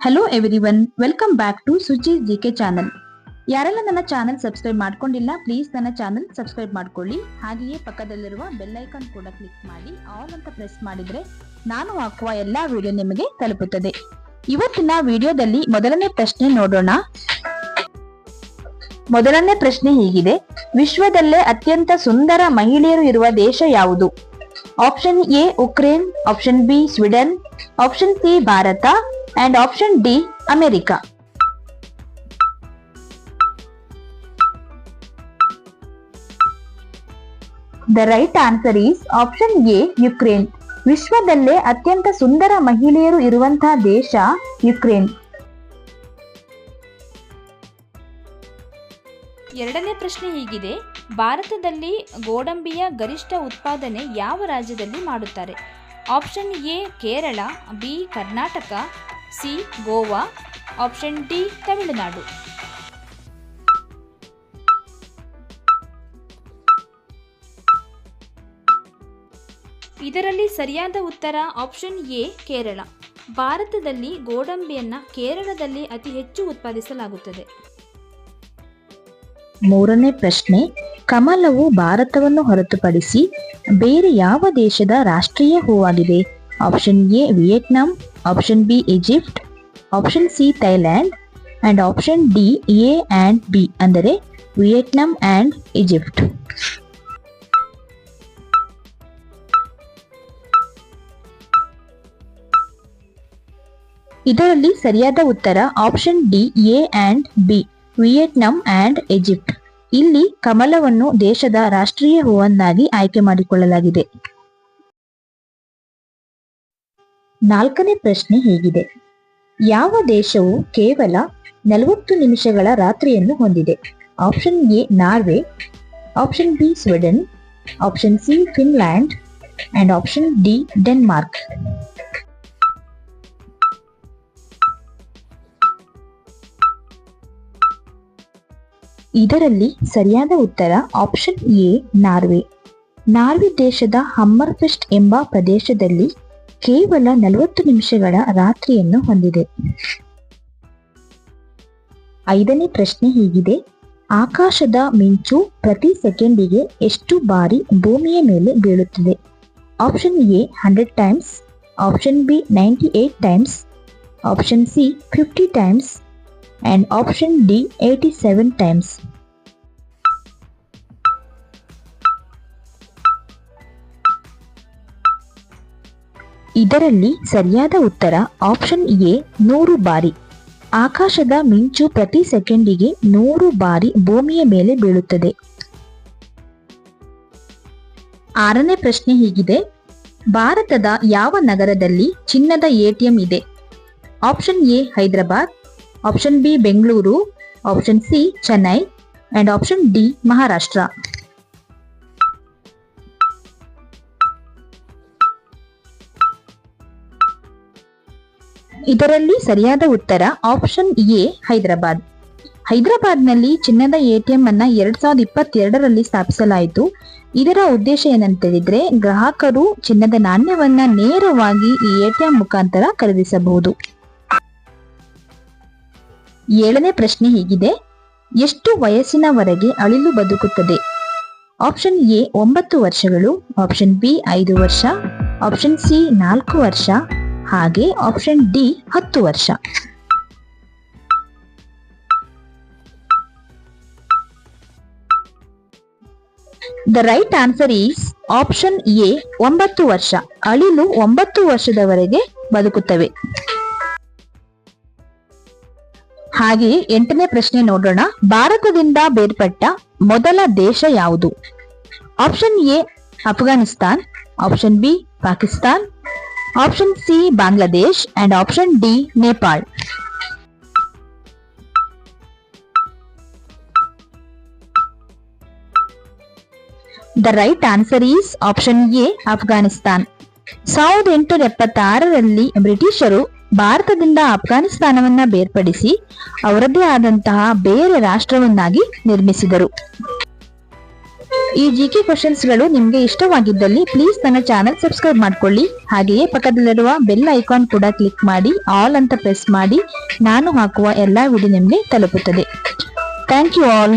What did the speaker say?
Hello everyone, welcome back to Suji GK channel. ಯಾರೆಲ್ಲ ನನ್ನ channel subscribe ಮಾಡ್ಕೊಂಡಿಲ್ಲ, ಪ್ಲೀಸ್ ನನ್ನ ಚಾನಲ್ ಸಬ್ಸ್ಕ್ರೈಬ್ ಮಾಡ್ಕೊಳ್ಳಿ. ಹಾಗೆಯೇ ಪಕ್ಕದಲ್ಲಿರುವ ಬೆಲ್ ಐಕಾನ್ ಕೂಡ ಕ್ಲಿಕ್ ಮಾಡಿ ಆಲ್ ಅಂತ ಪ್ರೆಸ್ ಮಾಡಿದ್ರೆ ನಾನು ಹಾಕುವ ಎಲ್ಲಾ ವಿಡಿಯೋ ನಿಮಗೆ ತಲುಪುತ್ತದೆ. ಇವತ್ತಿನ ವಿಡಿಯೋದಲ್ಲಿ ಮೊದಲನೇ ಪ್ರಶ್ನೆ ನೋಡೋಣ. ಮೊದಲನೇ ಪ್ರಶ್ನೆ ಹೀಗಿದೆ: ವಿಶ್ವದಲ್ಲೇ ಅತ್ಯಂತ ಸುಂದರ ಮಹಿಳೆಯರು ಇರುವ ದೇಶ ಯಾವುದು? Option A Ukraine, option B Sweden, option C Bharat and option D America. The right answer is option A Ukraine. ವಿಶ್ವದಲ್ಲೇ ಅತ್ಯಂತ ಸುಂದರ ಮಹಿಳೆಯರು ಇರುವಂತಹ ದೇಶ ಯುಕ್ರೇನ್. ಎರಡನೇ ಪ್ರಶ್ನೆ ಹೀಗಿದೆ: ಭಾರತದಲ್ಲಿ ಗೋಡಂಬಿಯ ಗರಿಷ್ಠ ಉತ್ಪಾದನೆ ಯಾವ ರಾಜ್ಯದಲ್ಲಿ ಮಾಡುತ್ತಾರೆ? Option A Kerala, B Karnataka, C Goa, option D Tamil Nadu. ಇದರಲ್ಲಿ ಸರಿಯಾದ ಉತ್ತರ ಆಪ್ಷನ್ ಎ ಕೇರಳ. ಭಾರತದಲ್ಲಿ ಗೋಡಂಬಿಯನ್ನು ಕೇರಳದಲ್ಲಿ ಅತಿ ಹೆಚ್ಚು ಉತ್ಪಾದಿಸಲಾಗುತ್ತದೆ. ಮೂರನೇ ಪ್ರಶ್ನೆ: ಕಮಲವು ಭಾರತವನ್ನು ಹೊರತುಪಡಿಸಿ ಬೇರೆ ಯಾವ ದೇಶದ ರಾಷ್ಟ್ರೀಯ ಹೂವಾಗಿದೆ? Option A Vietnam, option B Egypt, option C Thailand and option D A and B ಅಂದರೆ ವಿಯೆಟ್ನಾಂ ಅಂಡ್ ಈಜಿಪ್ಟ್. ಇದರಲ್ಲಿ ಸರಿಯಾದ ಉತ್ತರ option D A and B Vietnam and Egypt. ಇಲ್ಲಿ ಕಮಲವನ್ನು ದೇಶದ ರಾಷ್ಟ್ರೀಯ ಹೂವನ್ನಾಗಿ ಆಯ್ಕೆ ಮಾಡಿಕೊಳ್ಳಲಾಗಿದೆ. ನಾಲ್ಕನೇ ಪ್ರಶ್ನೆ ಹೀಗಿದೆ: ಯಾವ ದೇಶವು ಕೇವಲ 40 ನಿಮಿಷಗಳ ರಾತ್ರಿಯನ್ನು ಹೊಂದಿದೆ? Option A Norway, option B Sweden, option C Finland and option D Denmark. ಇದರಲ್ಲಿ ಸರಿಯಾದ ಉತ್ತರ ಆಪ್ಷನ್ ಎ ನಾರ್ವೆ. ನಾರ್ವೆ ದೇಶದ ಹಮ್ಮರ್ಫೆಸ್ಟ್ ಎಂಬ ಪ್ರದೇಶದಲ್ಲಿ ಕೇವಲ 40 ನಿಮಿಷಗಳ ರಾತ್ರಿಯನ್ನು ಹೊಂದಿದೆ. ಐದನೇ ಪ್ರಶ್ನೆ ಹೀಗಿದೆ: ಆಕಾಶದ ಮಿಂಚು ಪ್ರತಿ ಸೆಕೆಂಡಿಗೆ ಎಷ್ಟು ಬಾರಿ ಭೂಮಿಯ ಮೇಲೆ ಬೀಳುತ್ತದೆ? Option A 100 times, option B 98 times, option C 50 times and option D 87 times. ಇದರಲ್ಲಿ ಸರಿಯಾದ ಉತ್ತರ ಆಪ್ಷನ್ ಎ 100 ಬಾರಿ. ಆಕಾಶದ ಮಿಂಚು ಪ್ರತಿ ಸೆಕೆಂಡಿಗೆ 100 ಬಾರಿ ಭೂಮಿಯ ಮೇಲೆ ಬೀಳುತ್ತದೆ. ಆರನೇ ಪ್ರಶ್ನೆ ಹೀಗಿದೆ: ಭಾರತದ ಯಾವ ನಗರದಲ್ಲಿ ಚಿನ್ನದ ಎಟಿಎಂ ಇದೆ? Option A Hyderabad, option B Bengaluru, option C Chennai and option D Maharashtra. ಇದರಲ್ಲಿ ಸರಿಯಾದ ಉತ್ತರ ಆಪ್ಷನ್ ಎ ಹೈದರಾಬಾದ್. ಹೈದರಾಬಾದ್ನಲ್ಲಿ ಚಿನ್ನದ ಎಟಿಎಂ ಅನ್ನ 2022ರಲ್ಲಿ ಸ್ಥಾಪಿಸಲಾಯಿತು. ಇದರ ಉದ್ದೇಶ ಏನಂತೇಳಿದ್ರೆ, ಗ್ರಾಹಕರು ಚಿನ್ನದ ನಾಣ್ಯವನ್ನ ನೇರವಾಗಿ ಈ ಎಟಿಎಂ ಮುಖಾಂತರ ಖರೀದಿಸಬಹುದು. ಏಳನೇ ಪ್ರಶ್ನೆ ಹೀಗಿದೆ: ಎಷ್ಟು ವಯಸ್ಸಿನವರೆಗೆ ಅಳಿಲು ಬದುಕುತ್ತದೆ? ಆಪ್ಷನ್ ಎ 9 ವರ್ಷಗಳು, ಆಪ್ಷನ್ ಬಿ 5 ವರ್ಷ, ಆಪ್ಷನ್ ಸಿ 4 ವರ್ಷ ಹಾಗೆ ಆಪ್ಷನ್ ಡಿ 10 ವರ್ಷ. The right answer is option A 9 ವರ್ಷ. ಅಳಿಲು 9 ವರ್ಷದವರೆಗೆ ಬದುಕುತ್ತವೆ. ಹಾಗೆಯೇ 8ನೇ ಪ್ರಶ್ನೆ ನೋಡೋಣ. ಭಾರತದಿಂದ ಬೇರ್ಪಟ್ಟ ಮೊದಲ ದೇಶ ಯಾವುದು? Option A Afghanistan, option B Pakistan, option C Bangladesh and option D Nepal. The right answer is option A Afghanistan. 1876ರಲ್ಲಿ ಬ್ರಿಟಿಷರು ಭಾರತದಿಂದ ಅಫ್ಘಾನಿಸ್ತಾನವನ್ನ ಬೇರ್ಪಡಿಸಿ ಅವರದ್ದೇ ಆದಂತಹ ಬೇರೆ ರಾಷ್ಟ್ರವನ್ನಾಗಿ ನಿರ್ಮಿಸಿದರು. ಈ ಜಿಕೆ ಕ್ವಶನ್ಸ್ಗಳು ನಿಮಗೆ ಇಷ್ಟವಾಗಿದ್ದಲ್ಲಿ ಪ್ಲೀಸ್ ನನ್ನ ಚಾನೆಲ್ ಸಬ್ಸ್ಕ್ರೈಬ್ ಮಾಡ್ಕೊಳ್ಳಿ. ಹಾಗೆಯೇ ಪಕ್ಕದಲ್ಲಿರುವ ಬೆಲ್ ಐಕಾನ್ ಕೂಡ ಕ್ಲಿಕ್ ಮಾಡಿ ಆಲ್ ಅಂತ ಪ್ರೆಸ್ ಮಾಡಿ ನಾನು ಹಾಕುವ ಎಲ್ಲಾ ವಿಡಿಯೋ ನಿಮಗೆ ತಲುಪುತ್ತದೆ. Thank you all.